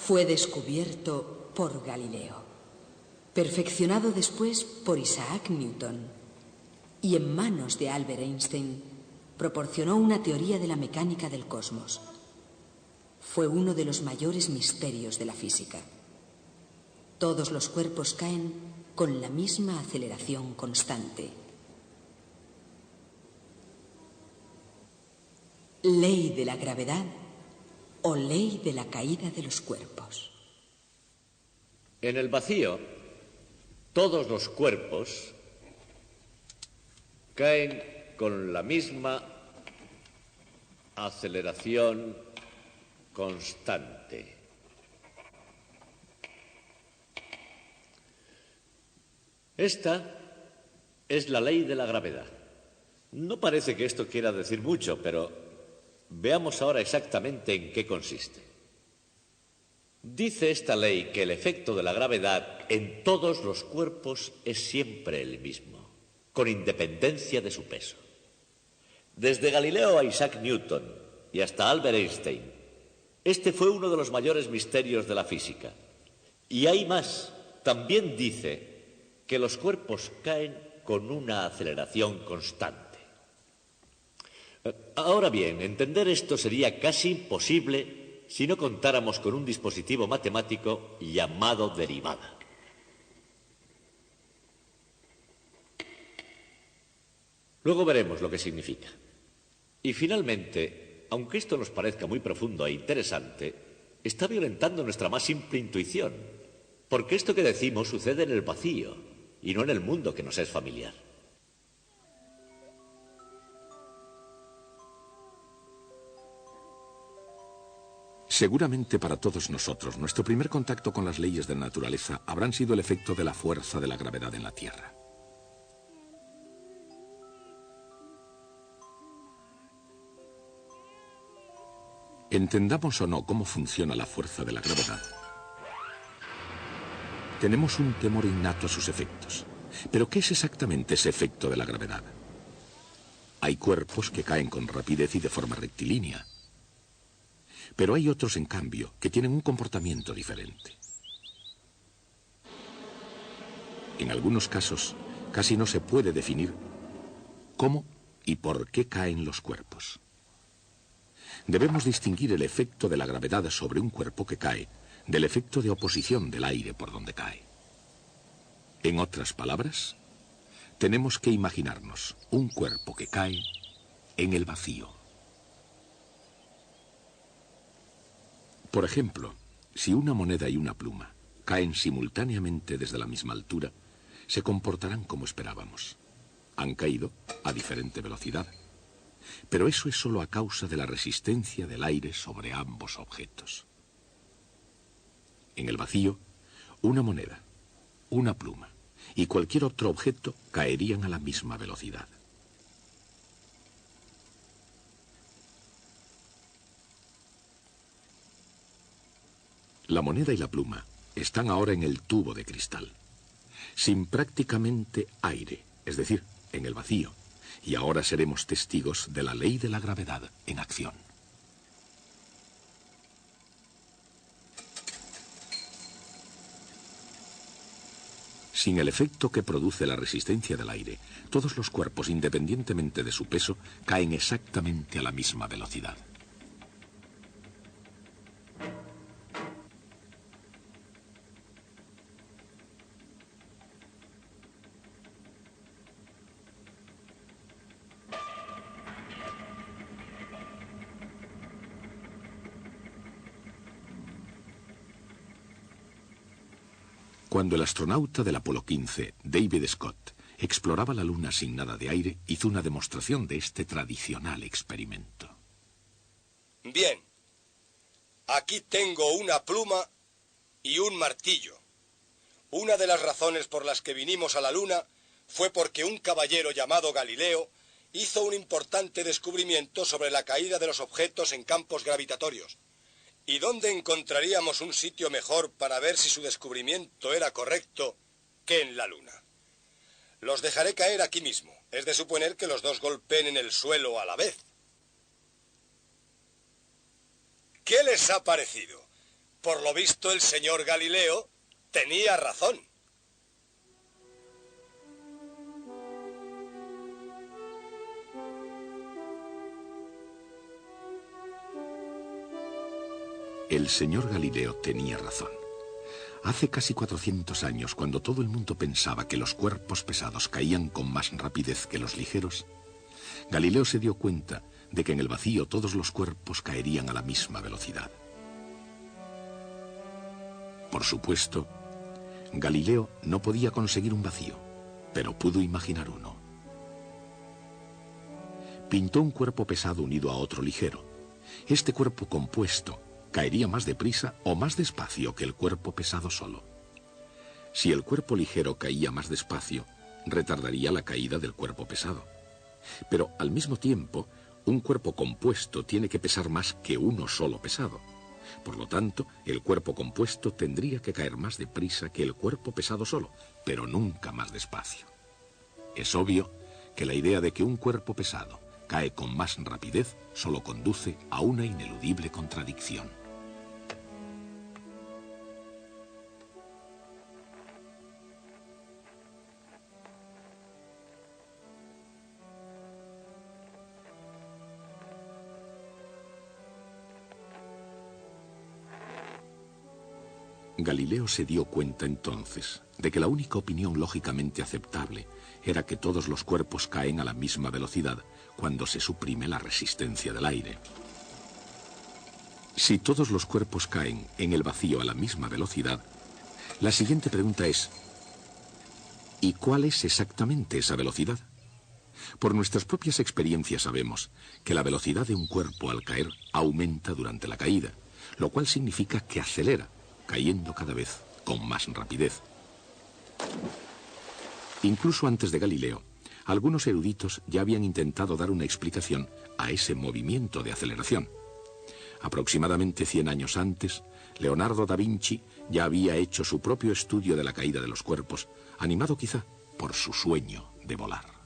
Fue descubierto por Galileo, perfeccionado después por Isaac Newton y en manos de Albert Einstein proporcionó una teoría de la mecánica del cosmos. Fue uno de los mayores misterios de la física. Todos los cuerpos caen con la misma aceleración constante. Ley de la gravedad o ley de la caída de los cuerpos. En el vacío, todos los cuerpos caen con la misma aceleración constante. Esta es la ley de la gravedad. No parece que esto quiera decir mucho, pero veamos ahora exactamente en qué consiste. Dice esta ley que el efecto de la gravedad en todos los cuerpos es siempre el mismo, con independencia de su peso. Desde Galileo a Isaac Newton y hasta Albert Einstein, este fue uno de los mayores misterios de la física. Y hay más, también dice que los cuerpos caen con una aceleración constante. Ahora bien, entender esto sería casi imposible si no contáramos con un dispositivo matemático llamado derivada. Luego veremos lo que significa. Y finalmente, aunque esto nos parezca muy profundo e interesante, está violentando nuestra más simple intuición, porque esto que decimos sucede en el vacío y no en el mundo que nos es familiar. Seguramente para todos nosotros, nuestro primer contacto con las leyes de la naturaleza habrán sido el efecto de la fuerza de la gravedad en la Tierra. Entendamos o no cómo funciona la fuerza de la gravedad, tenemos un temor innato a sus efectos. Pero ¿qué es exactamente ese efecto de la gravedad? Hay cuerpos que caen con rapidez y de forma rectilínea. Pero hay otros, en cambio, que tienen un comportamiento diferente. En algunos casos, casi no se puede definir cómo y por qué caen los cuerpos. Debemos distinguir el efecto de la gravedad sobre un cuerpo que cae del efecto de oposición del aire por donde cae. En otras palabras, tenemos que imaginarnos un cuerpo que cae en el vacío. Por ejemplo, si una moneda y una pluma caen simultáneamente desde la misma altura, se comportarán como esperábamos. Han caído a diferente velocidad, pero eso es solo a causa de la resistencia del aire sobre ambos objetos. En el vacío, una moneda, una pluma y cualquier otro objeto caerían a la misma velocidad. La moneda y la pluma están ahora en el tubo de cristal, sin prácticamente aire, es decir, en el vacío, y ahora seremos testigos de la ley de la gravedad en acción. Sin el efecto que produce la resistencia del aire, todos los cuerpos, independientemente de su peso, caen exactamente a la misma velocidad. Cuando el astronauta del Apolo 15, David Scott, exploraba la Luna sin nada de aire, hizo una demostración de este tradicional experimento. Bien, aquí tengo una pluma y un martillo. Una de las razones por las que vinimos a la Luna fue porque un caballero llamado Galileo hizo un importante descubrimiento sobre la caída de los objetos en campos gravitatorios. ¿Y dónde encontraríamos un sitio mejor para ver si su descubrimiento era correcto que en la Luna? Los dejaré caer aquí mismo. Es de suponer que los dos golpeen en el suelo a la vez. ¿Qué les ha parecido? Por lo visto, el señor Galileo tenía razón. El señor Galileo tenía razón. Hace casi 400 años, cuando todo el mundo pensaba que los cuerpos pesados caían con más rapidez que los ligeros, Galileo se dio cuenta de que en el vacío todos los cuerpos caerían a la misma velocidad. Por supuesto, Galileo no podía conseguir un vacío, pero pudo imaginar uno. Pintó un cuerpo pesado unido a otro ligero. Este cuerpo compuesto caería más deprisa o más despacio que el cuerpo pesado solo. Si el cuerpo ligero caía más despacio, retardaría la caída del cuerpo pesado. Pero al mismo tiempo, un cuerpo compuesto tiene que pesar más que uno solo pesado. Por lo tanto, el cuerpo compuesto tendría que caer más deprisa que el cuerpo pesado solo, pero nunca más despacio. Es obvio que la idea de que un cuerpo pesado cae con más rapidez solo conduce a una ineludible contradicción. Galileo se dio cuenta entonces de que la única opinión lógicamente aceptable era que todos los cuerpos caen a la misma velocidad cuando se suprime la resistencia del aire. Si todos los cuerpos caen en el vacío a la misma velocidad, la siguiente pregunta es: ¿y cuál es exactamente esa velocidad? Por nuestras propias experiencias sabemos que la velocidad de un cuerpo al caer aumenta durante la caída, lo cual significa que acelera, cayendo cada vez con más rapidez. Incluso antes de Galileo, algunos eruditos ya habían intentado dar una explicación a ese movimiento de aceleración. Aproximadamente 100 años antes, Leonardo da Vinci ya había hecho su propio estudio de la caída de los cuerpos, animado quizá por su sueño de volar.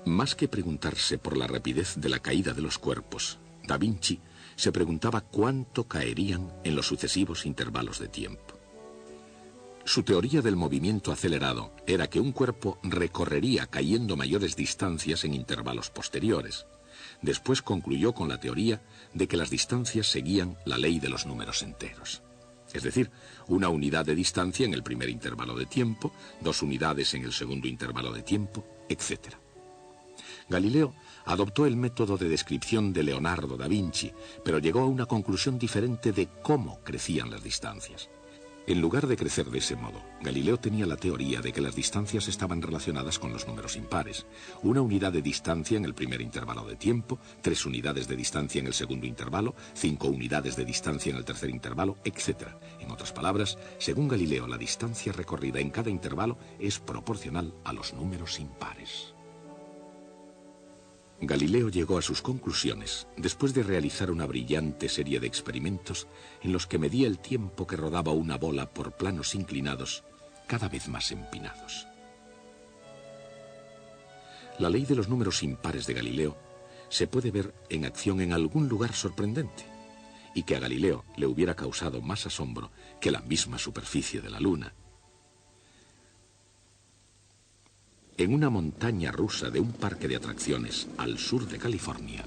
Más que preguntarse por la rapidez de la caída de los cuerpos, Da Vinci se preguntaba cuánto caerían en los sucesivos intervalos de tiempo. Su teoría del movimiento acelerado era que un cuerpo recorrería cayendo mayores distancias en intervalos posteriores. Después concluyó con la teoría de que las distancias seguían la ley de los números enteros. Es decir, una unidad de distancia en el primer intervalo de tiempo, 2 unidades en el segundo intervalo de tiempo, etc. Galileo adoptó el método de descripción de Leonardo da Vinci, pero llegó a una conclusión diferente de cómo crecían las distancias. En lugar de crecer de ese modo, Galileo tenía la teoría de que las distancias estaban relacionadas con los números impares. 1 unidad de distancia en el primer intervalo de tiempo, 3 unidades de distancia en el segundo intervalo, 5 unidades de distancia en el tercer intervalo, etc. En otras palabras, según Galileo, la distancia recorrida en cada intervalo es proporcional a los números impares. Galileo llegó a sus conclusiones después de realizar una brillante serie de experimentos en los que medía el tiempo que rodaba una bola por planos inclinados cada vez más empinados. La ley de los números impares de Galileo se puede ver en acción en algún lugar sorprendente, y que a Galileo le hubiera causado más asombro que la misma superficie de la Luna. En una montaña rusa de un parque de atracciones al sur de California,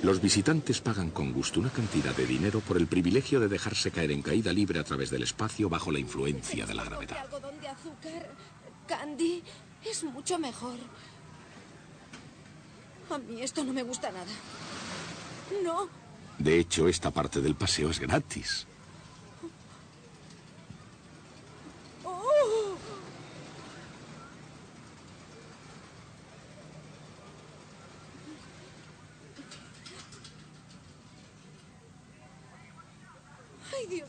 los visitantes pagan con gusto una cantidad de dinero por el privilegio de dejarse caer en caída libre a través del espacio bajo la influencia de la gravedad. Algodón de azúcar, candy, es mucho mejor. A mí esto no me gusta nada. No. De hecho, esta parte del paseo es gratis.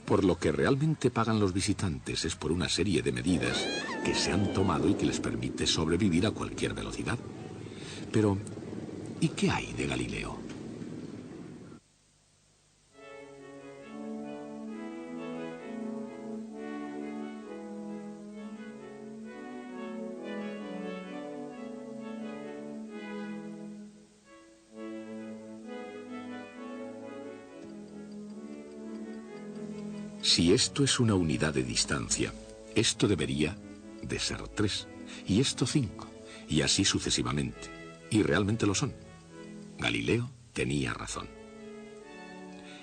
Por lo que realmente pagan los visitantes es por una serie de medidas que se han tomado y que les permite sobrevivir a cualquier velocidad. Pero, ¿y qué hay de Galileo? Si esto es una unidad de distancia, esto debería de ser 3, y esto 5, y así sucesivamente. Y realmente lo son. Galileo tenía razón.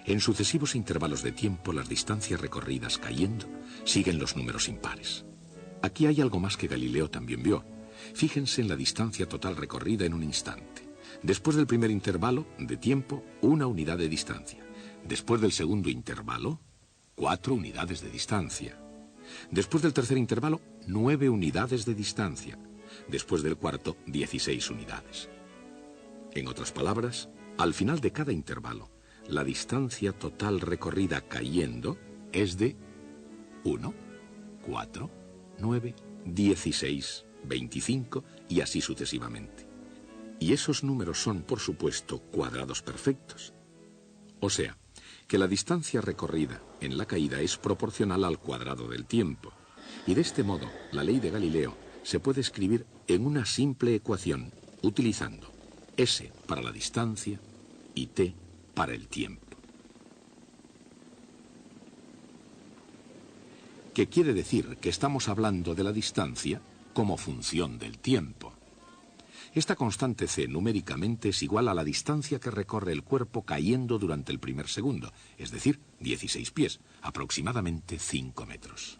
En sucesivos intervalos de tiempo, las distancias recorridas cayendo siguen los números impares. Aquí hay algo más que Galileo también vio. Fíjense en la distancia total recorrida en un instante. Después del primer intervalo de tiempo, 1 unidad de distancia. Después del segundo intervalo, 4 unidades de distancia. Después del tercer intervalo, 9 unidades de distancia. Después del cuarto, 16 unidades. En otras palabras, al final de cada intervalo, la distancia total recorrida cayendo es de 1, 4, 9, 16, 25 y así sucesivamente. Y esos números son, por supuesto, cuadrados perfectos. O sea, que la distancia recorrida en la caída es proporcional al cuadrado del tiempo. Y de este modo, la ley de Galileo se puede escribir en una simple ecuación, utilizando S para la distancia y T para el tiempo. Que quiere decir que estamos hablando de la distancia como función del tiempo. Esta constante c numéricamente es igual a la distancia que recorre el cuerpo cayendo durante el primer segundo, es decir, 16 pies, aproximadamente 5 metros.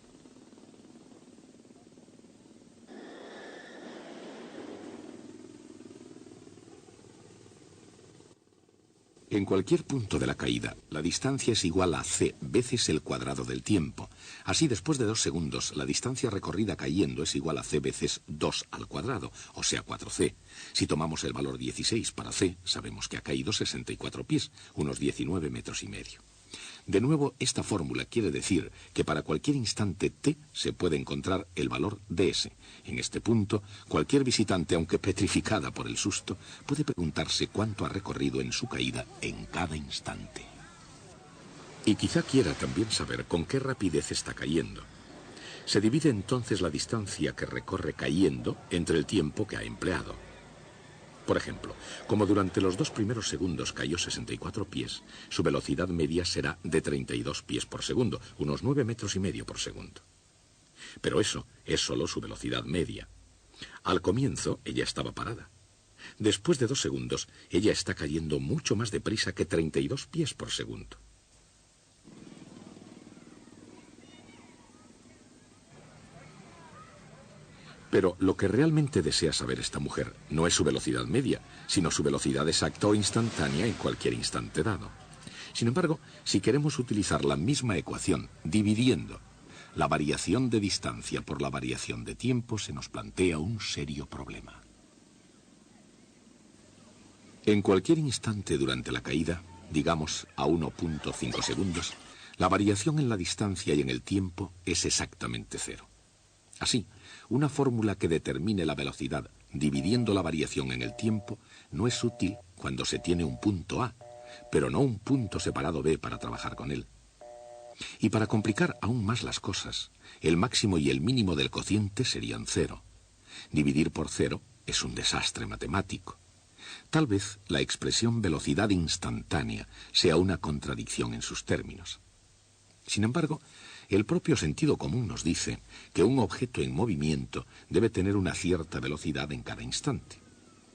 En cualquier punto de la caída, la distancia es igual a c veces el cuadrado del tiempo. Así, después de 2 segundos, la distancia recorrida cayendo es igual a c veces 2 al cuadrado, o sea, 4c. Si tomamos el valor 16 para c, sabemos que ha caído 64 pies, unos 19 metros y medio. De nuevo, esta fórmula quiere decir que para cualquier instante t se puede encontrar el valor ds. En este punto, cualquier visitante, aunque petrificada por el susto, puede preguntarse cuánto ha recorrido en su caída en cada instante. Y quizá quiera también saber con qué rapidez está cayendo. Se divide entonces la distancia que recorre cayendo entre el tiempo que ha empleado. Por ejemplo, como durante los 2 primeros segundos cayó 64 pies, su velocidad media será de 32 pies por segundo, unos 9 metros y medio por segundo. Pero eso es solo su velocidad media. Al comienzo, ella estaba parada. Después de 2 segundos, ella está cayendo mucho más deprisa que 32 pies por segundo. Pero lo que realmente desea saber esta mujer no es su velocidad media, sino su velocidad exacta o instantánea en cualquier instante dado. Sin embargo, si queremos utilizar la misma ecuación, dividiendo la variación de distancia por la variación de tiempo, se nos plantea un serio problema. En cualquier instante durante la caída, digamos a 1.5 segundos, la variación en la distancia y en el tiempo es exactamente 0. Así, una fórmula que determine la velocidad dividiendo la variación en el tiempo no es útil cuando se tiene un punto A, pero no un punto separado B para trabajar con él. Y para complicar aún más las cosas, el máximo y el mínimo del cociente serían 0. Dividir por 0 es un desastre matemático. Tal vez la expresión velocidad instantánea sea una contradicción en sus términos. Sin embargo, el propio sentido común nos dice que un objeto en movimiento debe tener una cierta velocidad en cada instante.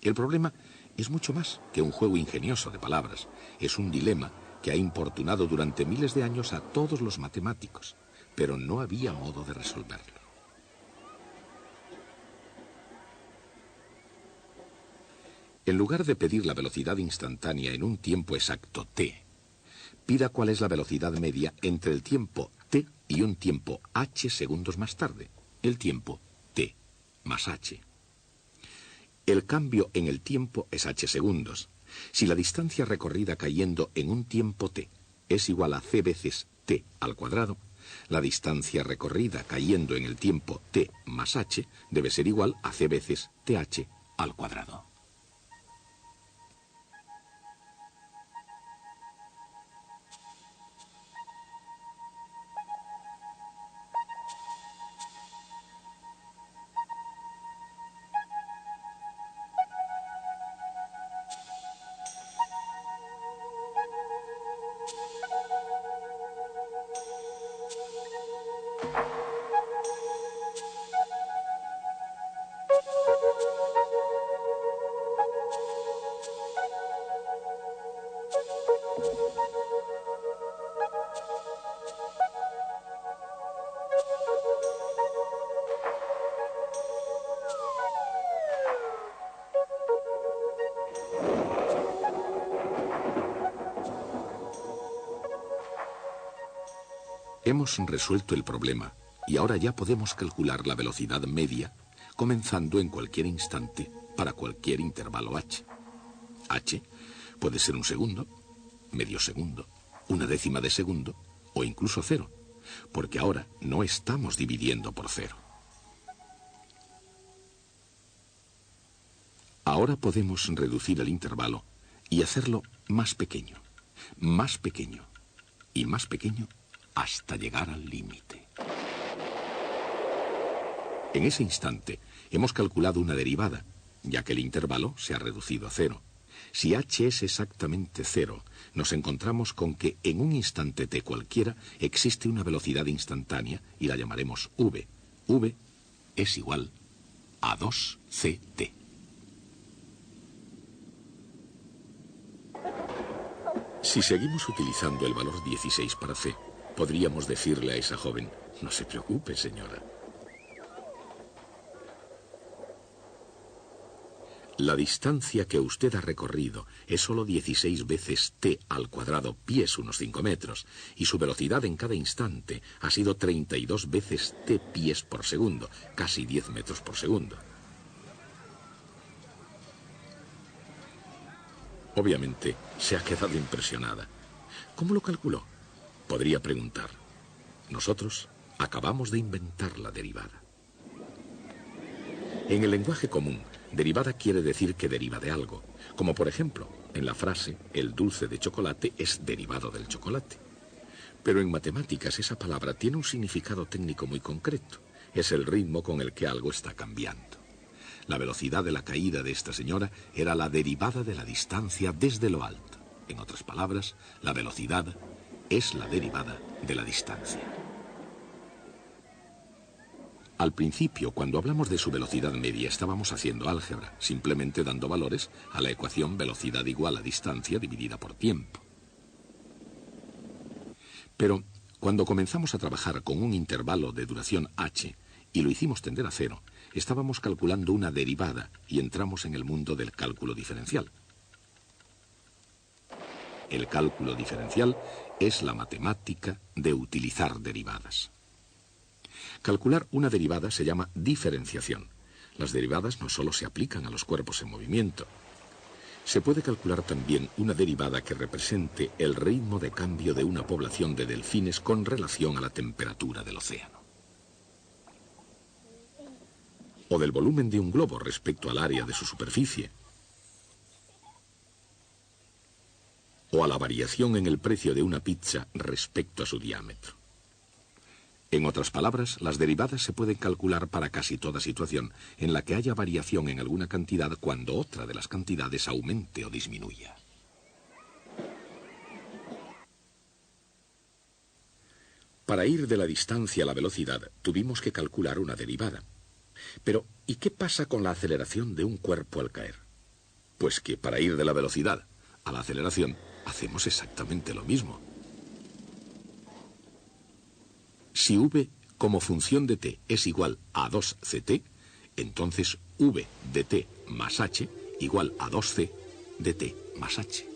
El problema es mucho más que un juego ingenioso de palabras. Es un dilema que ha importunado durante miles de años a todos los matemáticos, pero no había modo de resolverlo. En lugar de pedir la velocidad instantánea en un tiempo exacto t, pida cuál es la velocidad media entre el tiempo t y un tiempo h segundos más tarde, el tiempo t más h. El cambio en el tiempo es h segundos. Si la distancia recorrida cayendo en un tiempo t es igual a c veces t al cuadrado, la distancia recorrida cayendo en el tiempo t más h debe ser igual a c veces th al cuadrado. Hemos resuelto el problema y ahora ya podemos calcular la velocidad media comenzando en cualquier instante para cualquier intervalo h. H puede ser un segundo, medio segundo, una décima de segundo o incluso cero, porque ahora no estamos dividiendo por cero. Ahora podemos reducir el intervalo y hacerlo más pequeño y más pequeño hasta llegar al límite. En ese instante hemos calculado una derivada, ya que el intervalo se ha reducido a cero. Si h es exactamente cero, nos encontramos con que en un instante t cualquiera existe una velocidad instantánea y la llamaremos v. v es igual a 2ct. Si seguimos utilizando el valor 16 para c, podríamos decirle a esa joven: no se preocupe, señora. La distancia que usted ha recorrido es solo 16 veces t al cuadrado, pies unos 5 metros, y su velocidad en cada instante ha sido 32 veces t pies por segundo, casi 10 metros por segundo. Obviamente, se ha quedado impresionada. ¿Cómo lo calculó? Podría preguntar. Nosotros acabamos de inventar la derivada. En el lenguaje común, derivada quiere decir que deriva de algo, como por ejemplo, en la frase el dulce de chocolate es derivado del chocolate. Pero en matemáticas esa palabra tiene un significado técnico muy concreto. Es el ritmo con el que algo está cambiando. La velocidad de la caída de esta señora era la derivada de la distancia desde lo alto. En otras palabras, la velocidad es la derivada de la distancia. Al principio, cuando hablamos de su velocidad media, estábamos haciendo álgebra, simplemente dando valores a la ecuación velocidad igual a distancia dividida por tiempo. Pero cuando comenzamos a trabajar con un intervalo de duración h y lo hicimos tender a cero, estábamos calculando una derivada y entramos en el mundo del cálculo diferencial. El cálculo diferencial es la matemática de utilizar derivadas. Calcular una derivada se llama diferenciación. Las derivadas no solo se aplican a los cuerpos en movimiento. Se puede calcular también una derivada que represente el ritmo de cambio de una población de delfines con relación a la temperatura del océano. O del volumen de un globo respecto al área de su superficie. O a la variación en el precio de una pizza respecto a su diámetro. En otras palabras, las derivadas se pueden calcular para casi toda situación en la que haya variación en alguna cantidad cuando otra de las cantidades aumente o disminuya. Para ir de la distancia a la velocidad, tuvimos que calcular una derivada. Pero, ¿y qué pasa con la aceleración de un cuerpo al caer? Pues que para ir de la velocidad a la aceleración, hacemos exactamente lo mismo. Si v como función de t es igual a 2ct, entonces v de t más h igual a 2c de t más h.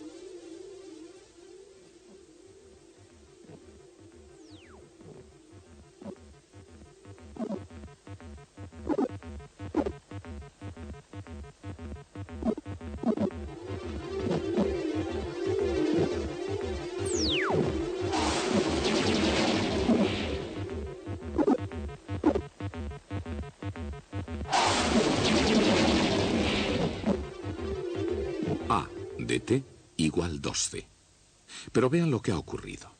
A de t igual 2c. Pero vean lo que ha ocurrido.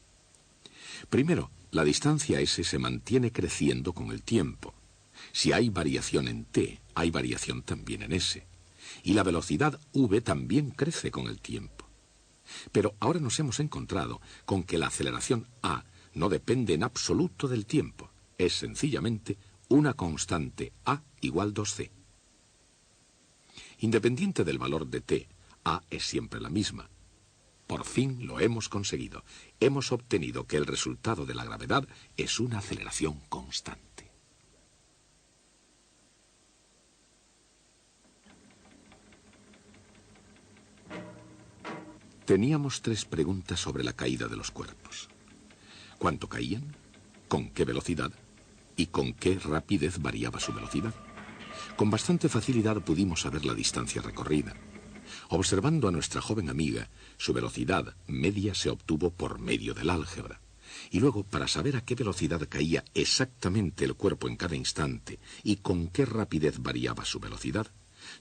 Primero, la distancia s se mantiene creciendo con el tiempo. Si hay variación en t, hay variación también en s. Y la velocidad v también crece con el tiempo. Pero ahora nos hemos encontrado con que la aceleración a no depende en absoluto del tiempo. Es sencillamente una constante a igual 2c. Independiente del valor de t, a es siempre la misma. Por fin lo hemos conseguido. Hemos obtenido que el resultado de la gravedad es una aceleración constante. Teníamos 3 preguntas sobre la caída de los cuerpos. ¿Cuánto caían? con qué velocidad y con qué rapidez variaba su velocidad. Con bastante facilidad pudimos saber la distancia recorrida. Observando a nuestra joven amiga, su velocidad media se obtuvo por medio del álgebra. Y luego, para saber a qué velocidad caía exactamente el cuerpo en cada instante y con qué rapidez variaba su velocidad,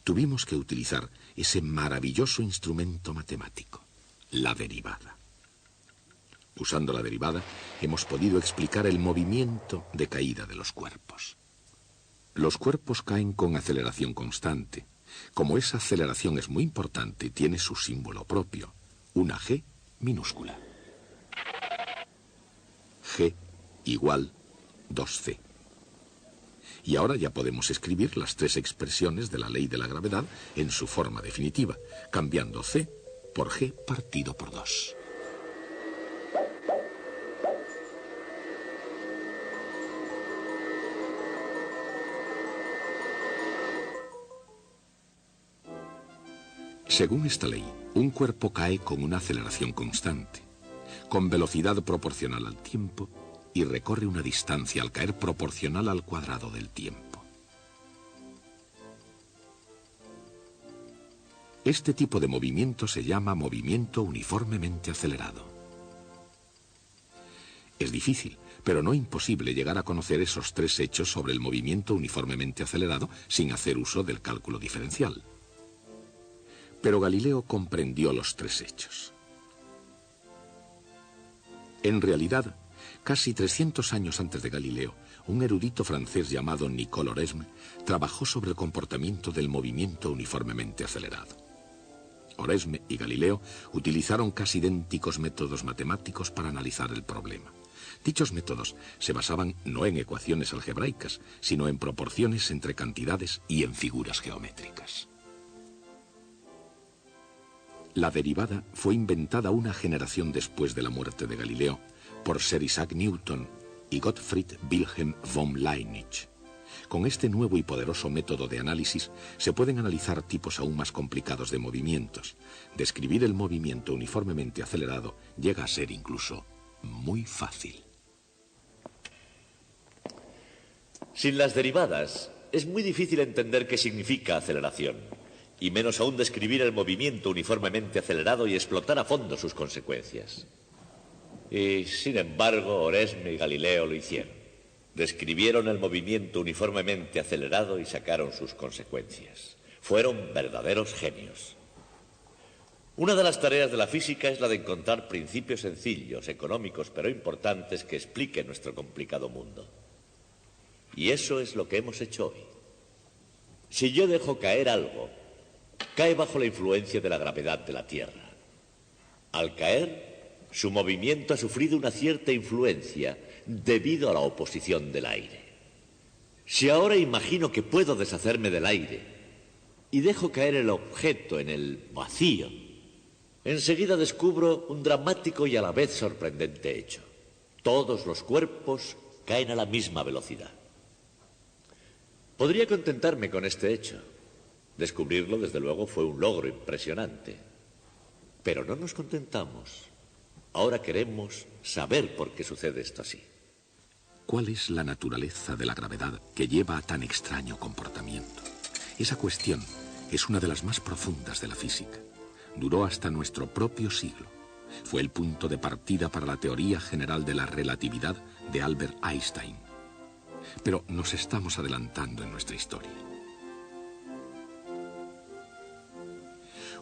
tuvimos que utilizar ese maravilloso instrumento matemático, la derivada. Usando la derivada, hemos podido explicar el movimiento de caída de los cuerpos. Los cuerpos caen con aceleración constante. Como esa aceleración es muy importante, tiene su símbolo propio, una G minúscula. G igual 2C. Y ahora ya podemos escribir las tres expresiones de la ley de la gravedad en su forma definitiva, cambiando C por G partido por 2. Según esta ley, un cuerpo cae con una aceleración constante, con velocidad proporcional al tiempo y recorre una distancia al caer proporcional al cuadrado del tiempo. Este tipo de movimiento se llama movimiento uniformemente acelerado. Es difícil, pero no imposible llegar a conocer esos tres hechos sobre el movimiento uniformemente acelerado sin hacer uso del cálculo diferencial. Pero Galileo comprendió los tres hechos. En realidad, casi 300 años antes de Galileo, un erudito francés llamado Nicole Oresme trabajó sobre el comportamiento del movimiento uniformemente acelerado. Oresme y Galileo utilizaron casi idénticos métodos matemáticos para analizar el problema. Dichos métodos se basaban no en ecuaciones algebraicas, sino en proporciones entre cantidades y en figuras geométricas. La derivada fue inventada una generación después de la muerte de Galileo por Sir Isaac Newton y Gottfried Wilhelm von Leibniz. Con este nuevo y poderoso método de análisis se pueden analizar tipos aún más complicados de movimientos. Describir el movimiento uniformemente acelerado llega a ser incluso muy fácil. Sin las derivadas, es muy difícil entender qué significa aceleración, y menos aún describir el movimiento uniformemente acelerado y explotar a fondo sus consecuencias. Y, sin embargo, Oresme y Galileo lo hicieron. Describieron el movimiento uniformemente acelerado y sacaron sus consecuencias. Fueron verdaderos genios. Una de las tareas de la física es la de encontrar principios sencillos, económicos, pero importantes que expliquen nuestro complicado mundo. Y eso es lo que hemos hecho hoy. Si yo dejo caer algo, cae bajo la influencia de la gravedad de la Tierra. Al caer, su movimiento ha sufrido una cierta influencia debido a la oposición del aire. Si ahora imagino que puedo deshacerme del aire y dejo caer el objeto en el vacío, enseguida descubro un dramático y a la vez sorprendente hecho. Todos los cuerpos caen a la misma velocidad. Podría contentarme con este hecho. Descubrirlo, desde luego, fue un logro impresionante. Pero no nos contentamos. Ahora queremos saber por qué sucede esto así. ¿Cuál es la naturaleza de la gravedad que lleva a tan extraño comportamiento? Esa cuestión es una de las más profundas de la física. Duró hasta nuestro propio siglo. Fue el punto de partida para la teoría general de la relatividad de Albert Einstein. Pero nos estamos adelantando en nuestra historia.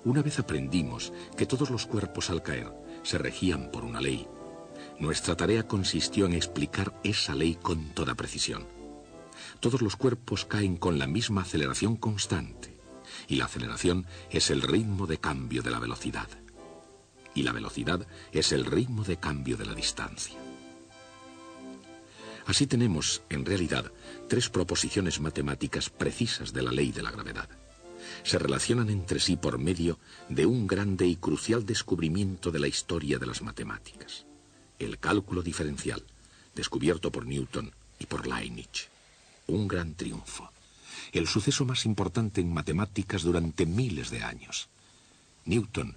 Una vez aprendimos que todos los cuerpos al caer se regían por una ley, nuestra tarea consistió en explicar esa ley con toda precisión. Todos los cuerpos caen con la misma aceleración constante, y la aceleración es el ritmo de cambio de la velocidad. Y la velocidad es el ritmo de cambio de la distancia. Así tenemos, en realidad, tres proposiciones matemáticas precisas de la ley de la gravedad. Se relacionan entre sí por medio de un grande y crucial descubrimiento de la historia de las matemáticas: el cálculo diferencial, descubierto por Newton y por Leibniz. Un gran triunfo, el suceso más importante en matemáticas durante miles de años. Newton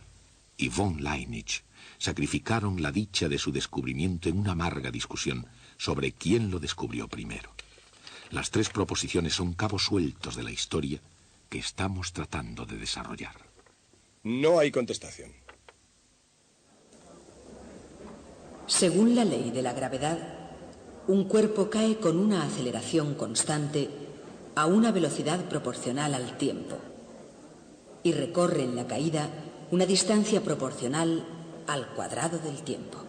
y von Leibniz sacrificaron la dicha de su descubrimiento en una amarga discusión sobre quién lo descubrió primero. Las tres proposiciones son cabos sueltos de la historia que estamos tratando de desarrollar. No hay contestación. Según la ley de la gravedad, un cuerpo cae con una aceleración constante a una velocidad proporcional al tiempo y recorre en la caída una distancia proporcional al cuadrado del tiempo.